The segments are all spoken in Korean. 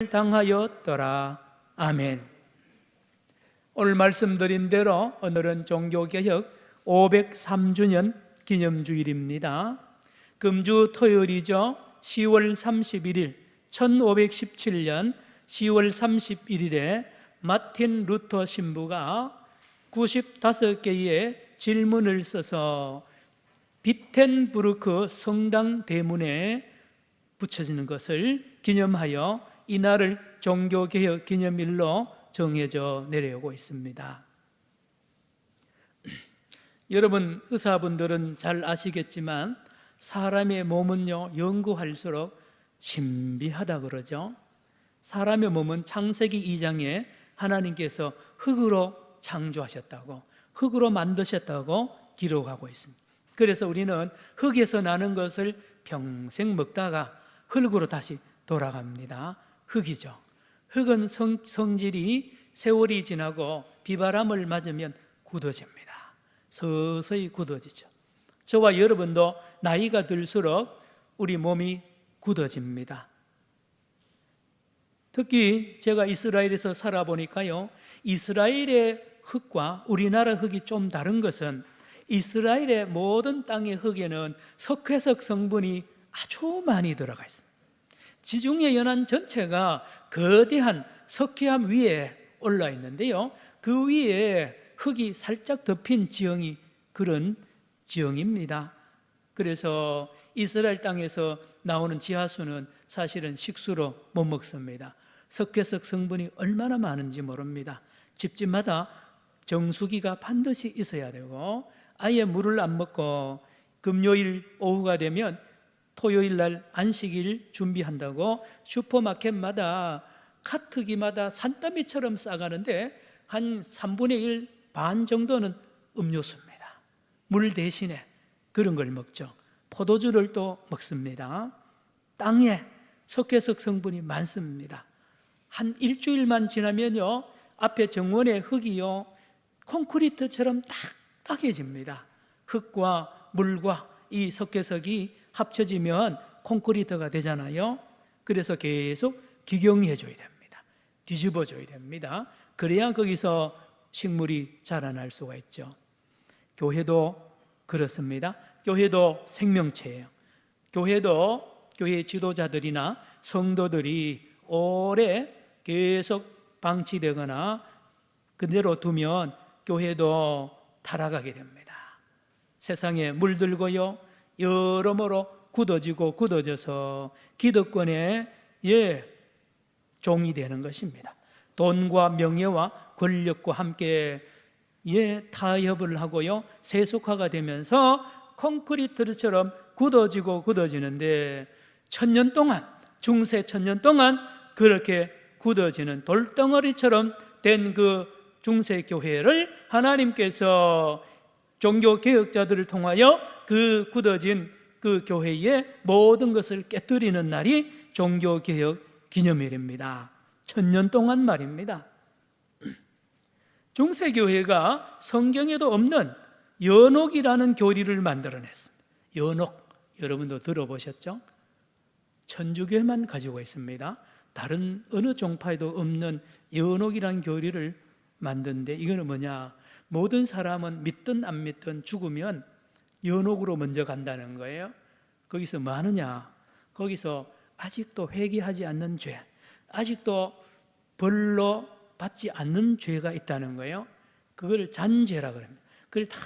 당하였더라. 아멘. 오늘 말씀드린 대로 오늘은 종교개혁 503주년 기념주일입니다. 금주 토요일이죠. 10월 31일 1517년 10월 31일에 마틴 루터 신부가 95개의 질문을 써서 비텐부르크 성당 대문에 붙여지는 것을 기념하여 이날을 종교개혁 기념일로 정해져 내려오고 있습니다. 여러분, 의사분들은 잘 아시겠지만 사람의 몸은요, 연구할수록 신비하다 그러죠. 사람의 몸은 창세기 2장에 하나님께서 흙으로 창조하셨다고, 흙으로 만드셨다고 기록하고 있습니다. 그래서 우리는 흙에서 나는 것을 평생 먹다가 흙으로 다시 돌아갑니다. 흙이죠. 흙은 성질이 세월이 지나고 비바람을 맞으면 굳어집니다. 서서히 굳어지죠. 저와 여러분도 나이가 들수록 우리 몸이 굳어집니다. 특히 제가 이스라엘에서 살아보니까요, 이스라엘의 흙과 우리나라 흙이 좀 다른 것은 이스라엘의 모든 땅의 흙에는 석회석 성분이 아주 많이 들어가 있습니다. 지중해 연안 전체가 거대한 석회암 위에 올라 있는데요, 그 위에 흙이 살짝 덮인 지형이 그런 지형입니다. 그래서 이스라엘 땅에서 나오는 지하수는 사실은 식수로 못 먹습니다. 석회석 성분이 얼마나 많은지 모릅니다. 집집마다 정수기가 반드시 있어야 되고, 아예 물을 안 먹고 금요일 오후가 되면 토요일 날 안식일 준비한다고 슈퍼마켓마다 카트기마다 산더미처럼 싸가는데 한 3분의 1 반 정도는 음료수입니다. 물 대신에 그런 걸 먹죠. 포도주를 또 먹습니다. 땅에 석회석 성분이 많습니다. 한 일주일만 지나면요, 앞에 정원의 흙이요, 콘크리트처럼 딱딱해집니다. 흙과 물과 이 석회석이 합쳐지면 콘크리트가 되잖아요. 그래서 계속 기경해줘야 됩니다. 뒤집어줘야 됩니다. 그래야 거기서 식물이 자라날 수가 있죠. 교회도 그렇습니다. 교회도 생명체예요. 교회도 교회 지도자들이나 성도들이 오래 계속 방치되거나 그대로 두면 교회도 타락하게 됩니다. 세상에 물들고요, 여러모로 굳어지고 굳어져서 기득권의 종이 되는 것입니다. 돈과 명예와 권력과 함께 타협을 하고요, 세속화가 되면서 콘크리트처럼 굳어지고 굳어지는데, 천년 동안, 중세 천년 동안 그렇게 굳어지는 돌덩어리처럼 된 그 중세 교회를 하나님께서 종교개혁자들을 통하여 그 굳어진 그 교회의 모든 것을 깨뜨리는 날이 종교개혁 기념일입니다. 천년 동안 말입니다. 중세교회가 성경에도 없는 연옥이라는 교리를 만들어냈습니다. 연옥, 여러분도 들어보셨죠? 천주교회만 가지고 있습니다. 다른 어느 종파에도 없는 연옥이라는 교리를 만드는데, 이거는 뭐냐, 모든 사람은 믿든 안 믿든 죽으면 연옥으로 먼저 간다는 거예요. 거기서 뭐 하느냐, 거기서 아직도 회개하지 않는 죄, 아직도 벌로 받지 않는 죄가 있다는 거예요. 그걸 잔죄라 그럽니다. 그걸 다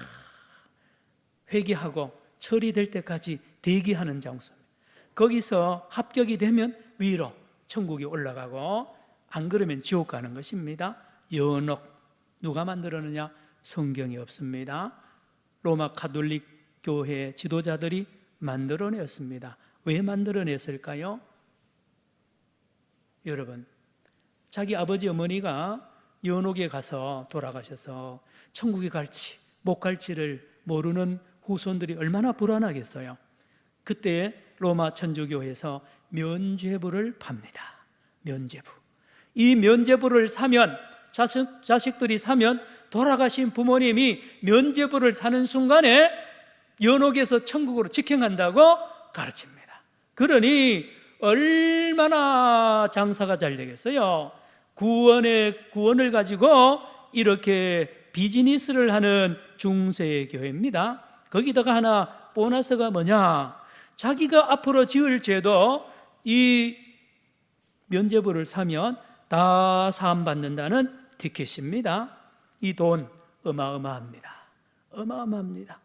회개하고 처리될 때까지 대기하는 장소입니다. 거기서 합격이 되면 위로 천국에 올라가고, 안 그러면 지옥 가는 것입니다. 연옥, 누가 만들었느냐? 성경이 없습니다. 로마 가톨릭 교회 지도자들이 만들어냈습니다. 왜 만들어냈을까요? 여러분, 자기 아버지 어머니가 연옥에 가서 돌아가셔서 천국에 갈지 못 갈지를 모르는 후손들이 얼마나 불안하겠어요. 그때 로마 천주교에서 면죄부를 팝니다. 면죄부. 이 면죄부를 사면, 자식들이 사면 돌아가신 부모님이 면죄부를 사는 순간에 연옥에서 천국으로 직행한다고 가르칩니다. 그러니 얼마나 장사가 잘 되겠어요. 구원을 가지고 이렇게 비즈니스를 하는 중세교회입니다. 거기다가 하나 보너스가 뭐냐? 자기가 앞으로 지을 죄도 이 면죄부를 사면 다 사함받는다는 티켓입니다. 이 돈 어마어마합니다. 어마어마합니다.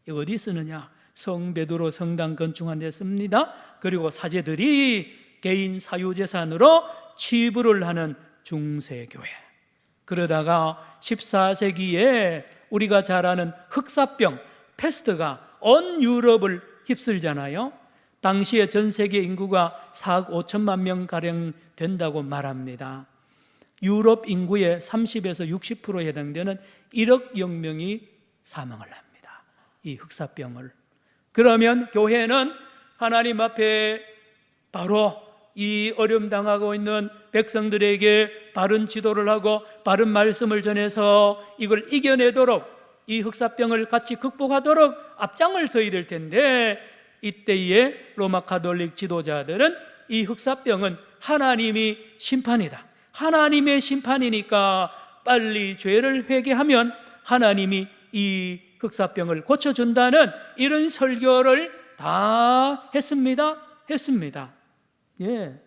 이거 어디 쓰느냐? 성베드로 성당 건축한 데 씁니다. 그리고 사제들이 개인 사유재산으로 취부를 하는 중세교회. 그러다가 14세기에 우리가 잘 아는 흑사병, 패스트가 온 유럽을 휩쓸잖아요. 당시에 전 세계 인구가 4억 5천만 명가량 된다고 말합니다. 유럽 인구의 30에서 60%에 해당되는 1억 영명이 사망을 합니다. 이 흑사병을. 그러면 교회는 하나님 앞에 바로 이 어려움 당하고 있는 백성들에게 바른 지도를 하고 바른 말씀을 전해서 이걸 이겨내도록, 이 흑사병을 같이 극복하도록 앞장을 서야 될 텐데, 이때의 로마 가톨릭 지도자들은 이 흑사병은 하나님이 심판이다, 하나님의 심판이니까 빨리 죄를 회개하면 하나님이 이 흑사병을 고쳐준다는 이런 설교를 다 했습니다. 예.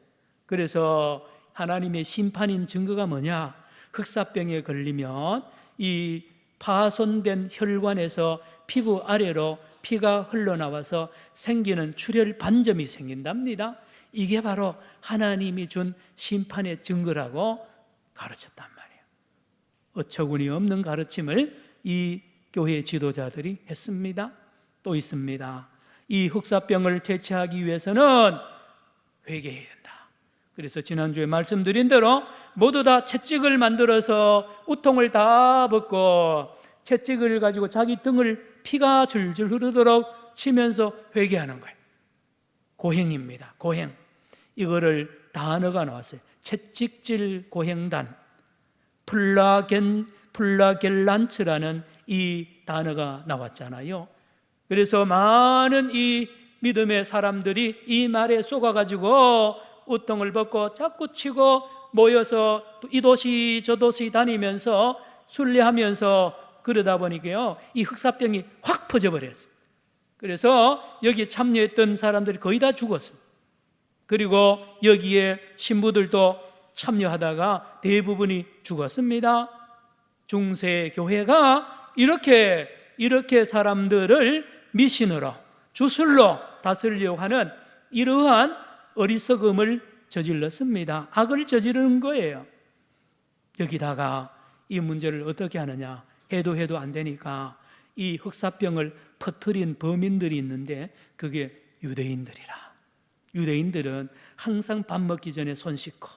그래서 하나님의 심판인 증거가 뭐냐? 흑사병에 걸리면 이 파손된 혈관에서 피부 아래로 피가 흘러나와서 생기는 출혈 반점이 생긴답니다. 이게 바로 하나님이 준 심판의 증거라고 가르쳤단 말이에요. 어처구니 없는 가르침을 이 교회 지도자들이 했습니다. 또 있습니다. 이 흑사병을 퇴치하기 위해서는 회개해야 된다. 그래서 지난주에 말씀드린 대로 모두 다 채찍을 만들어서 우통을 다 벗고 채찍을 가지고 자기 등을 피가 줄줄 흐르도록 치면서 회개하는 거예요. 고행입니다. 고행. 이거를 단어가 나왔어요. 채찍질 고행단, 플라겔란츠라는 이 단어가 나왔잖아요. 그래서 많은 이 믿음의 사람들이 이 말에 쏘가가지고 우통을 벗고 자꾸 치고 모여서 이 도시 저 도시 다니면서 순례하면서 그러다 보니까요, 이 흑사병이 확 퍼져버렸어요. 그래서 여기 참여했던 사람들이 거의 다 죽었어요. 그리고 여기에 신부들도 참여하다가 대부분이 죽었습니다. 중세교회가 이렇게 사람들을 미신으로, 주술로 다스리려고 하는 이러한 어리석음을 저질렀습니다. 악을 저지르는 거예요. 여기다가 이 문제를 어떻게 하느냐? 해도 안 되니까 이 흑사병을 퍼뜨린 범인들이 있는데 그게 유대인들이라. 유대인들은 항상 밥 먹기 전에 손 씻고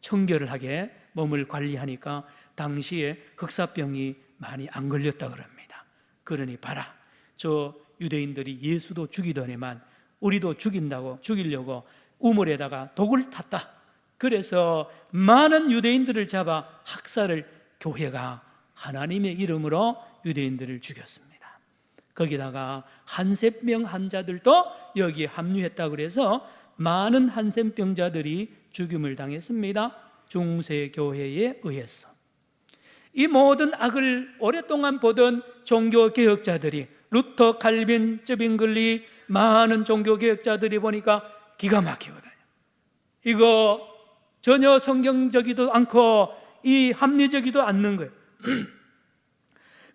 청결하게 몸을 관리하니까 당시에 흑사병이 많이 안 걸렸다 그럽니다. 그러니 봐라, 저 유대인들이 예수도 죽이더니만 우리도 죽이려고 우물에다가 독을 탔다. 그래서 많은 유대인들을 잡아 학살을, 교회가 하나님의 이름으로 유대인들을 죽였습니다. 거기다가 한센병 환자들도 여기에 합류했다고 그래서 많은 한센병자들이 죽임을 당했습니다. 중세교회에 의해서. 이 모든 악을 오랫동안 보던 종교개혁자들이, 루터, 칼빈, 쯔빙글리, 많은 종교개혁자들이 보니까 기가 막히거든요. 이거 전혀 성경적이도 않고 이 합리적이도 않는 거예요.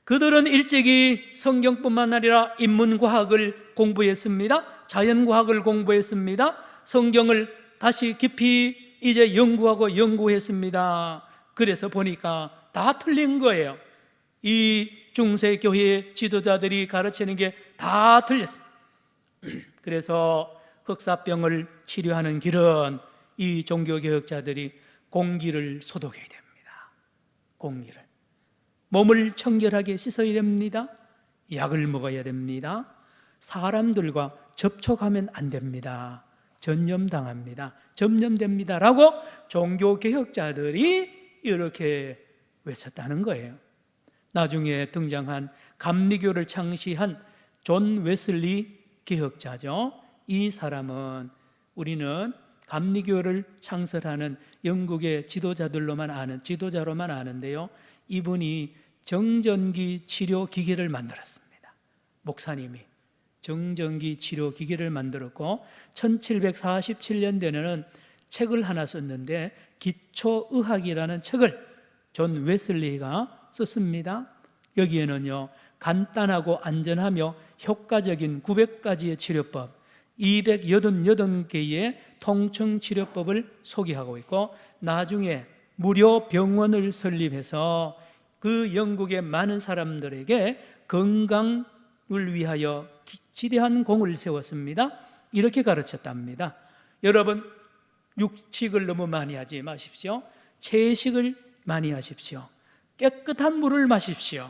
그들은 일찍이 성경뿐만 아니라 인문과학을 공부했습니다. 자연과학을 공부했습니다. 성경을 다시 깊이 이제 연구했습니다. 그래서 보니까 다 틀린 거예요. 이 중세교회 지도자들이 가르치는 게 다 틀렸어요. 그래서 흑사병을 치료하는 길은 이 종교개혁자들이 공기를 소독해야 됩니다. 공기를. 몸을 청결하게 씻어야 됩니다. 약을 먹어야 됩니다. 사람들과 접촉하면 안 됩니다. 전염당합니다. 전염됩니다. 라고 종교개혁자들이 이렇게 외쳤다는 거예요. 나중에 등장한 감리교를 창시한 존 웨슬리 개혁자죠. 이 사람은 우리는 감리교를 창설하는 영국의 지도자로만 아는데요, 이분이 정전기 치료 기계를 만들었습니다. 목사님이 정전기 치료 기계를 만들었고 1747년대에는 책을 하나 썼는데 기초의학이라는 책을 존 웨슬리가 썼습니다. 여기에는요, 간단하고 안전하며 효과적인 900가지의 치료법, 288개의 통증치료법을 소개하고 있고, 나중에 무료 병원을 설립해서 그 영국의 많은 사람들에게 건강을 위하여 지대한 공을 세웠습니다. 이렇게 가르쳤답니다. 여러분, 육식을 너무 많이 하지 마십시오. 채식을 많이 하십시오. 깨끗한 물을 마십시오.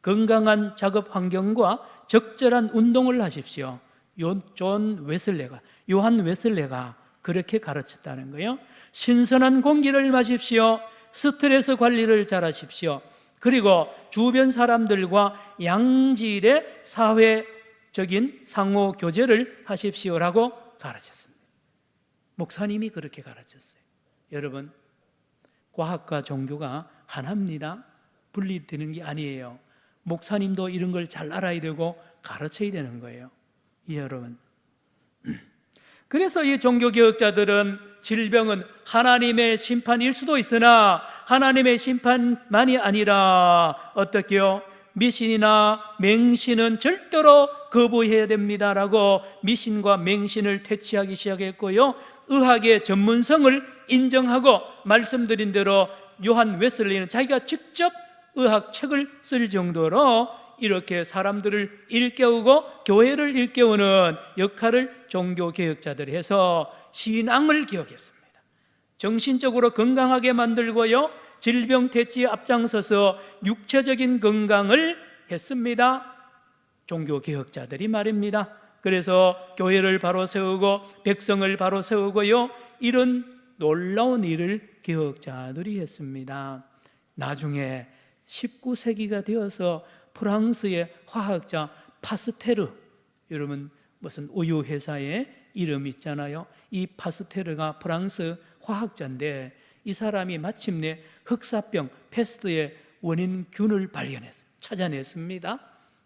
건강한 작업 환경과 적절한 운동을 하십시오. 요한 웨슬레가 그렇게 가르쳤다는 거예요. 신선한 공기를 마십시오. 스트레스 관리를 잘 하십시오. 그리고 주변 사람들과 양질의 사회적인 상호 교제를 하십시오라고 가르쳤습니다. 목사님이 그렇게 가르쳤어요. 여러분, 과학과 종교가 하나입니다. 분리되는 게 아니에요. 목사님도 이런 걸 잘 알아야 되고 가르쳐야 되는 거예요. 여러분, 그래서 이 종교개혁자들은 질병은 하나님의 심판일 수도 있으나 하나님의 심판만이 아니라 어떻게요? 미신이나 맹신은 절대로 거부해야 됩니다라고 미신과 맹신을 퇴치하기 시작했고요, 의학의 전문성을 인정하고, 말씀드린 대로 요한 웨슬리는 자기가 직접 의학책을 쓸 정도로 이렇게 사람들을 일깨우고 교회를 일깨우는 역할을 종교개혁자들이 해서 신앙을 개혁했습니다. 정신적으로 건강하게 만들고요, 질병 퇴치에 앞장서서 육체적인 건강을 했습니다. 종교개혁자들이 말입니다. 그래서 교회를 바로 세우고 백성을 바로 세우고요, 이런 놀라운 일을 개혁자들이 했습니다. 나중에 19세기가 되어서 프랑스의 화학자 파스테르, 여러분 무슨 우유 회사의 이름 있잖아요. 이 파스테르가 프랑스 화학자인데 이 사람이 마침내 흑사병 페스트의 원인균을 찾아냈습니다.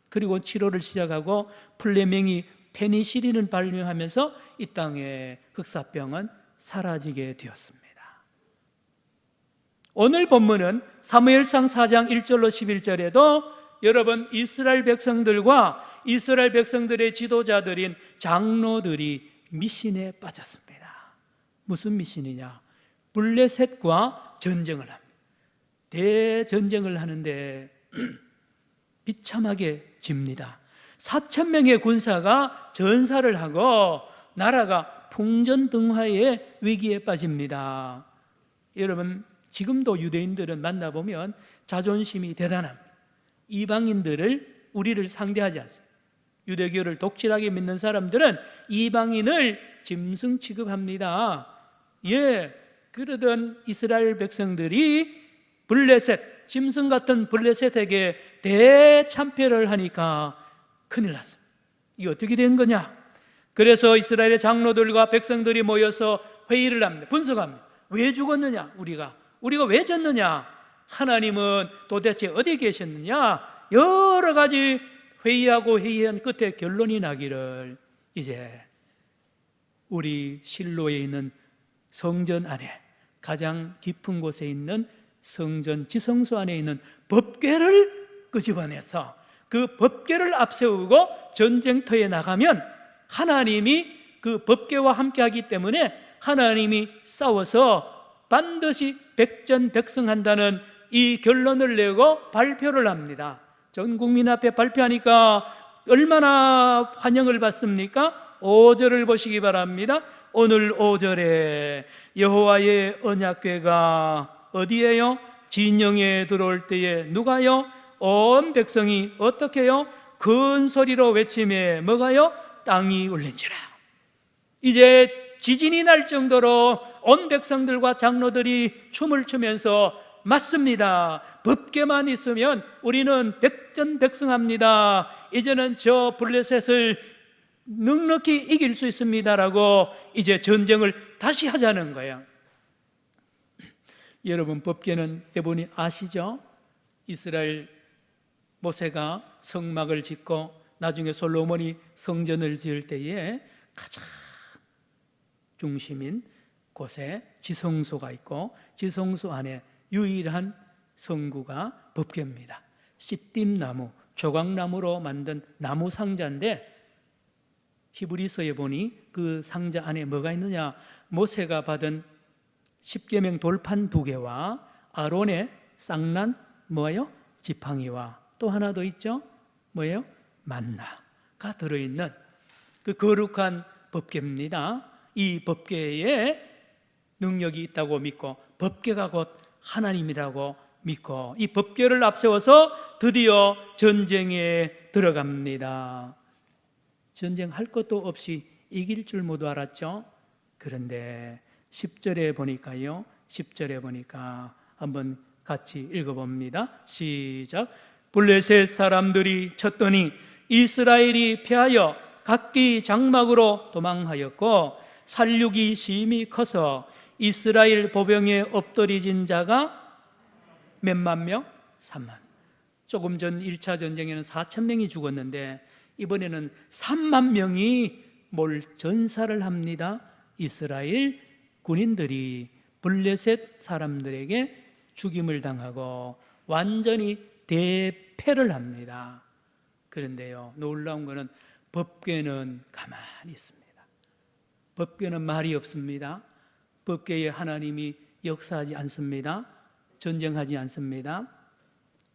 그리고 치료를 시작하고 플레밍이 페니실린을 발명하면서 이 땅의 흑사병은 사라지게 되었습니다. 오늘 본문은 사무엘상 4장 1절로 11절에도 여러분, 이스라엘 백성들과 이스라엘 백성들의 지도자들인 장로들이 미신에 빠졌습니다. 무슨 미신이냐? 블레셋과 전쟁을 합니다. 대전쟁을 하는데 비참하게 집니다. 4,000명의 군사가 전사를 하고 나라가 풍전등화의 위기에 빠집니다. 여러분, 지금도 유대인들은 만나보면 자존심이 대단합니다. 이방인들을, 우리를 상대하지 않습니다. 유대교를 독실하게 믿는 사람들은 이방인을 짐승 취급합니다. 그러던 이스라엘 백성들이 블레셋, 짐승 같은 블레셋에게 대참패를 하니까 큰일 났습니다. 이게 어떻게 된 거냐? 그래서 이스라엘의 장로들과 백성들이 모여서 회의를 합니다. 분석합니다. 왜 죽었느냐? 우리가 왜 졌느냐? 하나님은 도대체 어디 계셨느냐? 여러 가지 회의한 끝에 결론이 나기를, 이제 우리 실로에 있는 성전 안에, 가장 깊은 곳에 있는 성전 지성소 안에 있는 법궤를 끄집어내서 그 법궤를 앞세우고 전쟁터에 나가면 하나님이 그 법궤와 함께하기 때문에 하나님이 싸워서 반드시 백전백승한다는 이 결론을 내고 발표를 합니다. 전 국민 앞에 발표하니까 얼마나 환영을 받습니까? 5절을 보시기 바랍니다. 오늘 5절에 여호와의 언약궤가 어디에요? 진영에 들어올 때에 누가요? 온 백성이 어떻게 해요? 큰 소리로 외치며 뭐가요? 땅이 울린지라. 이제 지진이 날 정도로 온 백성들과 장로들이 춤을 추면서 맞습니다. 법궤만 있으면 우리는 백전백승합니다. 이제는 저 블레셋을 넉넉히 이길 수 있습니다라고 이제 전쟁을 다시 하자는 거예요. 여러분, 법궤는 대부분이 아시죠? 이스라엘 모세가 성막을 짓고 나중에 솔로몬이 성전을 지을 때에 가장 중심인 곳에 지성소가 있고, 지성소 안에 유일한 성구가 법궤입니다. 씨띠나무, 조각나무로 만든 나무 상자인데, 히브리서에 보니 그 상자 안에 뭐가 있느냐, 모세가 받은 십계명 돌판 2개와 아론의 쌍난 뭐예요? 지팡이와 또 하나 더 있죠? 뭐예요? 만나가 들어있는 그 거룩한 법궤입니다. 이 법궤에 능력이 있다고 믿고, 법궤가 곧 하나님이라고 믿고, 이 법궤를 앞세워서 드디어 전쟁에 들어갑니다. 전쟁할 것도 없이 이길 줄 모두 알았죠? 그런데 10절에 보니까요, 10절에 보니까 한번 같이 읽어봅니다. 시작. 블레셋 사람들이 쳤더니 이스라엘이 패하여 각기 장막으로 도망하였고, 살육이 심히 커서 이스라엘 보병에 엎드리진 자가 몇만 명? 3만. 조금 전 1차 전쟁에는 4천 명이 죽었는데 이번에는 3만 명이 전사를 합니다. 이스라엘 군인들이 블레셋 사람들에게 죽임을 당하고 완전히 대패를 합니다. 그런데요, 놀라운 것은 법궤는 가만히 있습니다. 법궤는 말이 없습니다. 법궤에 하나님이 역사하지 않습니다. 전쟁하지 않습니다.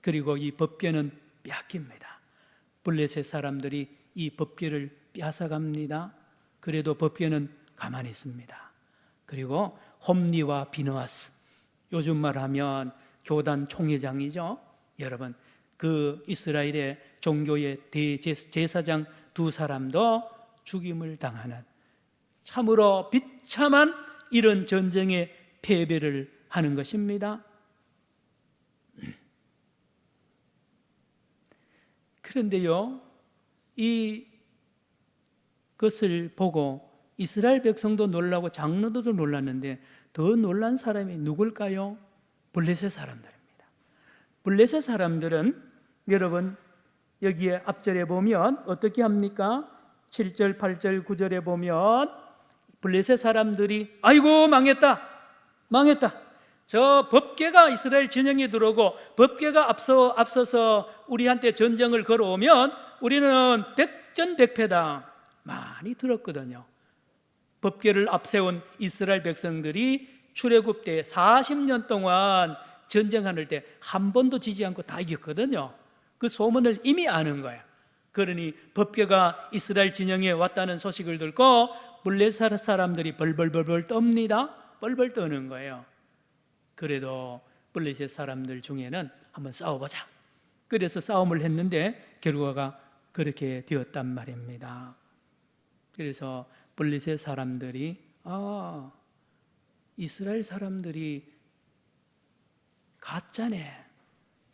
그리고 이 법궤는 빼앗깁니다. 블레셋 사람들이 이 법궤를 빼앗아갑니다. 그래도 법궤는 가만히 있습니다. 그리고 홈리와 비느하스, 요즘 말하면 교단 총회장이죠. 여러분, 그 이스라엘의 종교의 대제사장 2사람도 죽임을 당하는 참으로 비참한 이런 전쟁의 패배를 하는 것입니다. 그런데요, 이것을 보고 이스라엘 백성도 놀라고 장로들도 놀랐는데, 더 놀란 사람이 누굴까요? 블레셋 사람들입니다. 블레셋 사람들은 여러분, 여기에 앞절에 보면 어떻게 합니까? 7절, 8절, 9절에 보면 블레셋 사람들이 아이고 망했다, 망했다. 저 법궤가 이스라엘 진영에 들어오고 법궤가 앞서서 우리한테 전쟁을 걸어오면 우리는 백전백패다, 많이 들었거든요. 법궤를 앞세운 이스라엘 백성들이 출애굽 때 40년 동안 전쟁하는 때 한 번도 지지 않고 다 이겼거든요. 그 소문을 이미 아는 거예요. 그러니 법궤가 이스라엘 진영에 왔다는 소식을 듣고 블레셋 사람들이 벌벌벌벌 떱니다. 벌벌 떠는 거예요. 그래도 블레셋 사람들 중에는 한번 싸워보자, 그래서 싸움을 했는데 결과가 그렇게 되었단 말입니다. 그래서 블레셋 사람들이 이스라엘 사람들이 가짜네,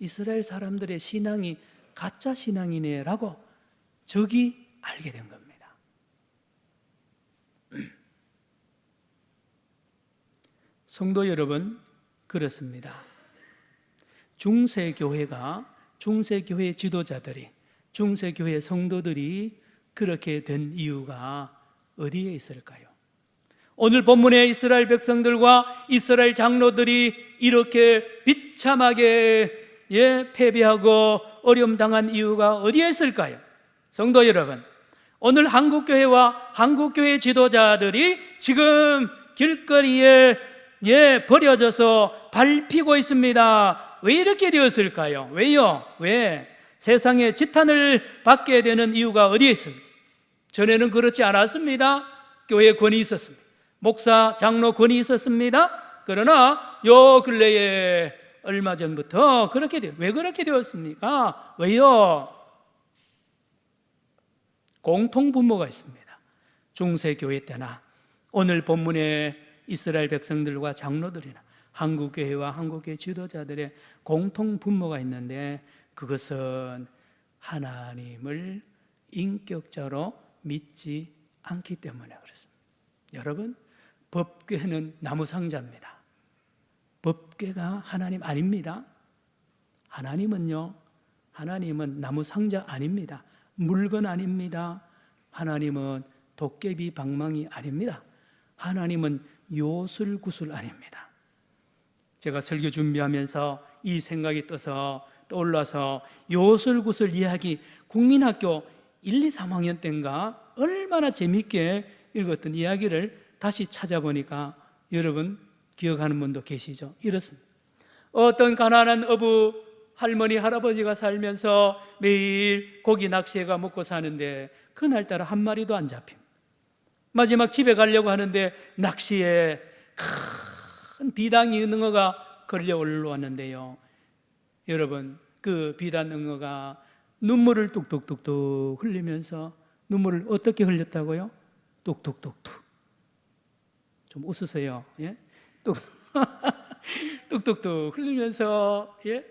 이스라엘 사람들의 신앙이 가짜 신앙이네 라고 적이 알게 된 겁니다. 성도 여러분, 그렇습니다. 중세교회 지도자들이, 중세교회 성도들이 그렇게 된 이유가 어디에 있을까요? 오늘 본문의 이스라엘 백성들과 이스라엘 장로들이 이렇게 비참하게 패배하고 어려움 당한 이유가 어디에 있을까요? 성도 여러분, 오늘 한국교회와 한국교회 지도자들이 지금 길거리에 버려져서 밟히고 있습니다. 왜 이렇게 되었을까요? 왜요? 왜? 세상에 지탄을 받게 되는 이유가 어디에 있습니까? 전에는 그렇지 않았습니다. 교회 권위 있었습니다. 목사, 장로 권위 있었습니다. 그러나 요 근래에 얼마 전부터 왜 그렇게 되었습니까? 왜요? 공통분모가 있습니다. 중세교회 때나 오늘 본문의 이스라엘 백성들과 장로들이나 한국교회와 한국교회 지도자들의 공통분모가 있는데, 그것은 하나님을 인격자로 믿지 않기 때문에 그렇습니다. 여러분, 법궤는 나무상자입니다. 법궤가 하나님 아닙니다. 하나님은 나무상자 아닙니다. 물건 아닙니다. 하나님은 도깨비 방망이 아닙니다. 하나님은 요술구슬 아닙니다. 제가 설교 준비하면서 이 생각이 떠올라서 요술구슬 이야기 국민학교 1, 2, 3학년 때인가 얼마나 재미있게 읽었던 이야기를 다시 찾아보니까 여러분 기억하는 분도 계시죠? 이렇습니다. 어떤 가난한 어부 할머니 할아버지가 살면서 매일 고기 낚시해가 먹고 사는데 그날따라 한 마리도 안 잡힙니다. 마지막 집에 가려고 하는데 낚시에 큰 비단이 응어가 걸려 올라왔는데요, 여러분 그 비단 응어가 눈물을 뚝뚝뚝뚝 흘리면서, 눈물을 어떻게 흘렸다고요? 뚝뚝뚝뚝. 좀 웃으세요. 예? 뚝뚝뚝 흘리면서, 예?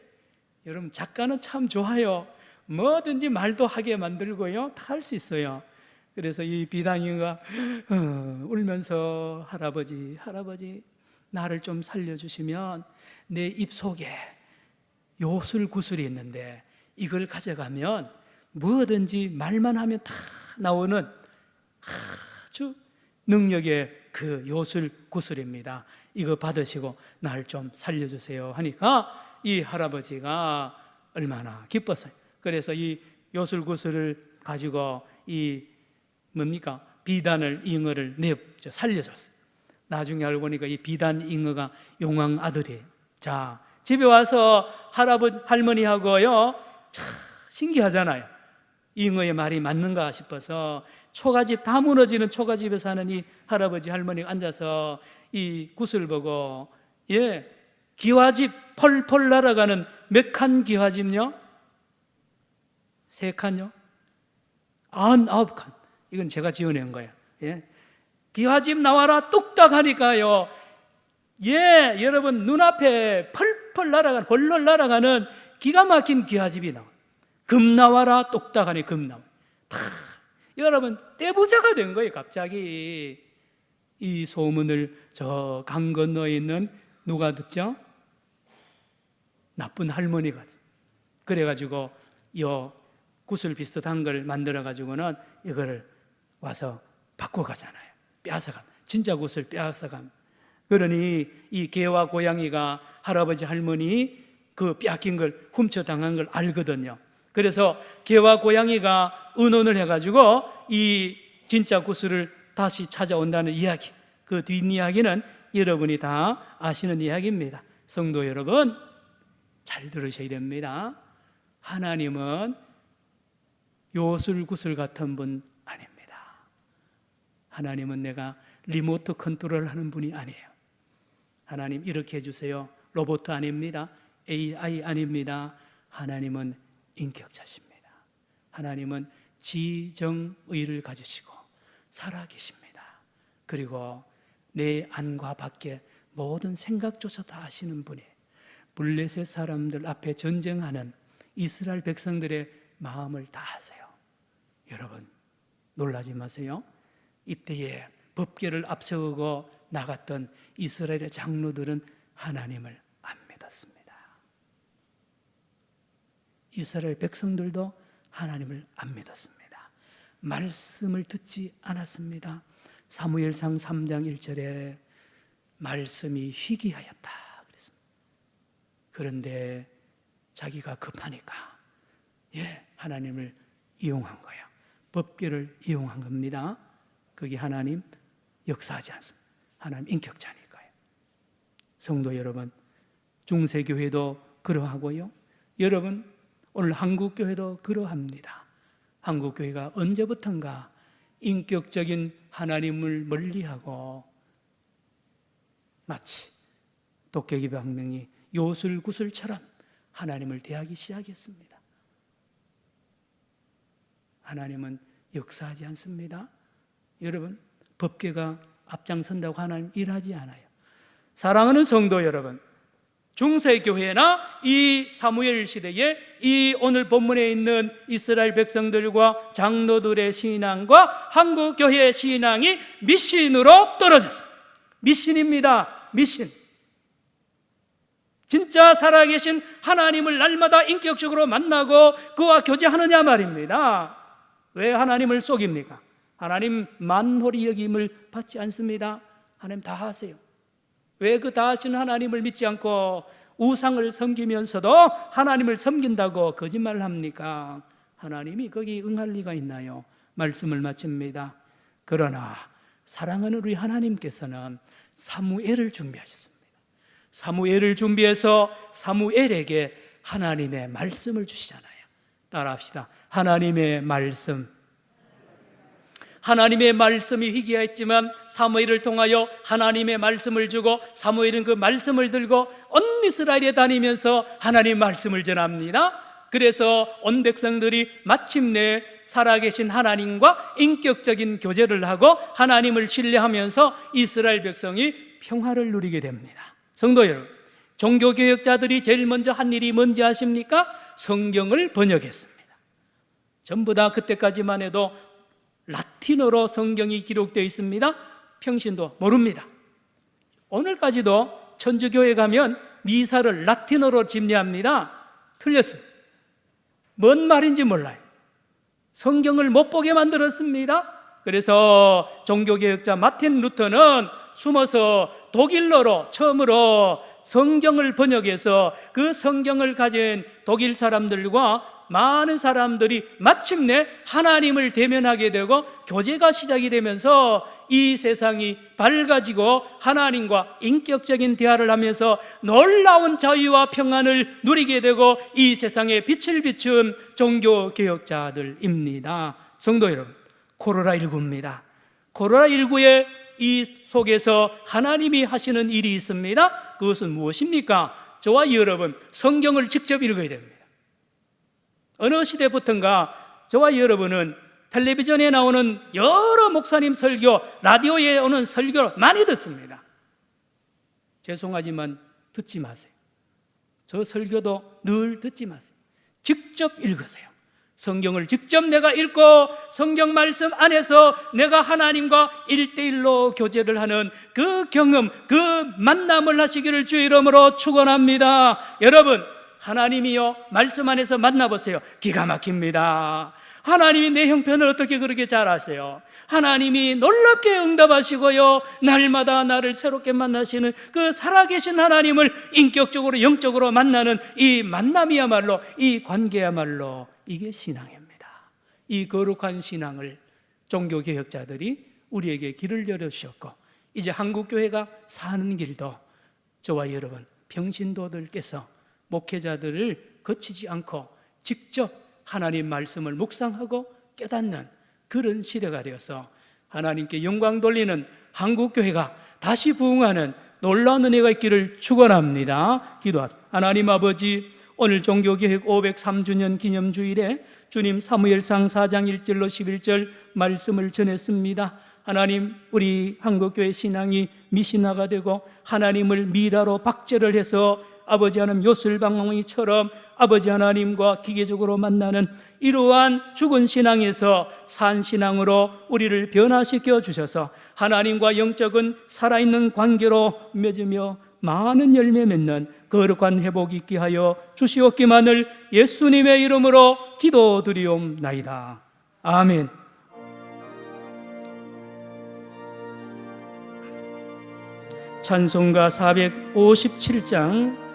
여러분 작가는 참 좋아요. 뭐든지 말도 하게 만들고요, 다 할 수 있어요. 그래서 이 비단이가 울면서 할아버지 나를 좀 살려주시면 내 입속에 요술구슬이 있는데 이걸 가져가면 뭐든지 말만 하면 다 나오는 아주 능력의 그 요술구슬입니다. 이거 받으시고 날 좀 살려주세요 하니까 이 할아버지가 얼마나 기뻤어요. 그래서 이 요술구슬을 가지고 이 비단을, 잉어를 살려줬어요. 나중에 알고 보니까 이 비단 잉어가 용왕 아들이에요. 자, 집에 와서 할머니하고요, 참 신기하잖아요. 잉어의 말이 맞는가 싶어서 초가집 다 무너지는 초가집에 사는 이 할아버지 할머니가 앉아서 이 굿을 보고, 예, 기와집 펄펄 날아가는 몇 칸 기와집요? 3칸요? 99칸. 이건 제가 지어낸 거예요. 예. 기와집 나와라 뚝딱 하니까요, 예, 여러분 눈앞에 펄펄 날아가는, 벌벌 날아가는 기가 막힌 기와집이 나와요. 금 나와라 뚝딱 하니 금 나와요. 다 여러분 떼부자가 된 거예요. 갑자기 이 소문을 저 강 건너에 있는 누가 듣죠? 나쁜 할머니가. 그래가지고 요 구슬 비슷한 걸 만들어가지고는 이거를 와서 바꿔가잖아요. 빼앗아가, 진짜 구슬 빼앗아가. 그러니 이 개와 고양이가 할아버지 할머니 그 빼앗긴 걸, 훔쳐당한 걸 알거든요. 그래서 개와 고양이가 의논을 해가지고 이 진짜 구슬을 다시 찾아온다는 이야기, 그 뒷이야기는 여러분이 다 아시는 이야기입니다. 성도 여러분, 잘 들으셔야 됩니다. 하나님은 요술구슬 같은 분 아닙니다. 하나님은 내가 리모트 컨트롤 하는 분이 아니에요. 하나님 이렇게 해주세요, 로봇 아닙니다. AI 아닙니다. 하나님은 인격자십니다. 하나님은 지정의를 가지시고 살아계십니다. 그리고 내 안과 밖에 모든 생각조차 다 아시는 분이, 블레셋 사람들 앞에 전쟁하는 이스라엘 백성들의 마음을 다 아세요. 여러분 놀라지 마세요. 이때에 법궤를 앞세우고 나갔던 이스라엘의 장로들은 하나님을 안 믿었습니다. 이스라엘 백성들도 하나님을 안 믿었습니다. 말씀을 듣지 않았습니다. 사무엘상 3장 1절에 말씀이 희귀하였다 그랬습니다. 그런데 자기가 급하니까, 예, 하나님을 이용한 거예요. 법궤를 이용한 겁니다. 그게 하나님 역사하지 않습니다. 하나님 인격자니까요. 성도 여러분, 중세교회도 그러하고요, 여러분 오늘 한국교회도 그러합니다. 한국교회가 언제부턴가 인격적인 하나님을 멀리하고 마치 도깨비 방맹이 요술구슬처럼 하나님을 대하기 시작했습니다. 하나님은 역사하지 않습니다. 여러분, 법궤가 앞장선다고 하나님 일하지 않아요. 사랑하는 성도 여러분, 중세교회나 이 사무엘 시대에 이 오늘 본문에 있는 이스라엘 백성들과 장로들의 신앙과 한국교회의 신앙이 미신으로 떨어졌습니다. 미신입니다. 미신. 진짜 살아계신 하나님을 날마다 인격적으로 만나고 그와 교제하느냐 말입니다. 왜 하나님을 속입니까? 하나님 만홀히 여김을 받지 않습니다. 하나님 다 하세요. 왜 그 다 하시는 하나님을 믿지 않고 우상을 섬기면서도 하나님을 섬긴다고 거짓말을 합니까? 하나님이 거기 응할 리가 있나요? 말씀을 마칩니다. 그러나 사랑하는 우리 하나님께서는 사무엘을 준비하셨습니다. 사무엘을 준비해서 사무엘에게 하나님의 말씀을 주시잖아요. 따라합시다. 하나님의 말씀. 하나님의 말씀이 희귀했지만 사무엘을 통하여 하나님의 말씀을 주고 사무엘은 그 말씀을 들고 온 이스라엘에 다니면서 하나님 말씀을 전합니다. 그래서 온 백성들이 마침내 살아계신 하나님과 인격적인 교제를 하고 하나님을 신뢰하면서 이스라엘 백성이 평화를 누리게 됩니다. 성도 여러분, 종교개혁자들이 제일 먼저 한 일이 뭔지 아십니까? 성경을 번역했습니다. 전부 다 그때까지만 해도 라틴어로 성경이 기록되어 있습니다. 평신도 모릅니다. 오늘까지도 천주교회 가면 미사를 라틴어로 집례합니다. 틀렸습니다. 뭔 말인지 몰라요. 성경을 못 보게 만들었습니다. 그래서 종교개혁자 마틴 루터는 숨어서 독일어로 처음으로 성경을 번역해서 그 성경을 가진 독일 사람들과 많은 사람들이 마침내 하나님을 대면하게 되고 교제가 시작이 되면서 이 세상이 밝아지고 하나님과 인격적인 대화를 하면서 놀라운 자유와 평안을 누리게 되고 이 세상에 빛을 비춘 종교개혁자들입니다. 성도 여러분, 코로나19입니다. 코로나19의 이 속에서 하나님이 하시는 일이 있습니다. 그것은 무엇입니까? 저와 여러분 성경을 직접 읽어야 됩니다. 어느 시대부터인가 저와 여러분은 텔레비전에 나오는 여러 목사님 설교, 라디오에 오는 설교를 많이 듣습니다. 죄송하지만 듣지 마세요. 저 설교도 늘 듣지 마세요. 직접 읽으세요. 성경을 직접 내가 읽고 성경 말씀 안에서 내가 하나님과 1대1로 교제를 하는 그 경험, 그 만남을 하시기를 주의 이름으로 축원합니다. 여러분, 하나님이요 말씀 안에서 만나보세요. 기가 막힙니다. 하나님이 내 형편을 어떻게 그렇게 잘 아세요? 하나님이 놀랍게 응답하시고요 날마다 나를 새롭게 만나시는 그 살아계신 하나님을 인격적으로 영적으로 만나는 이 만남이야말로, 이 관계야말로 이게 신앙입니다. 이 거룩한 신앙을 종교개혁자들이 우리에게 길을 열어주셨고 이제 한국교회가 사는 길도 저와 여러분 평신도들께서 목회자들을 거치지 않고 직접 하나님 말씀을 묵상하고 깨닫는 그런 시대가 되어서 하나님께 영광 돌리는 한국교회가 다시 부흥하는 놀라운 은혜가 있기를 축원합니다. 기도합니다. 하나님 아버지, 오늘 종교개혁 503주년 기념주일에 주님 사무엘상 4장 1절로 11절 말씀을 전했습니다. 하나님, 우리 한국교회 신앙이 미신화가 되고 하나님을 미라로 박제를 해서 아버지 하나님 요술방망이처럼 아버지 하나님과 기계적으로 만나는 이러한 죽은 신앙에서 산 신앙으로 우리를 변화시켜 주셔서 하나님과 영적인 살아있는 관계로 맺으며 많은 열매 맺는 거룩한 회복이 있게 하여 주시옵기만을 예수님의 이름으로 기도드리옵나이다. 아멘. 찬송가 457장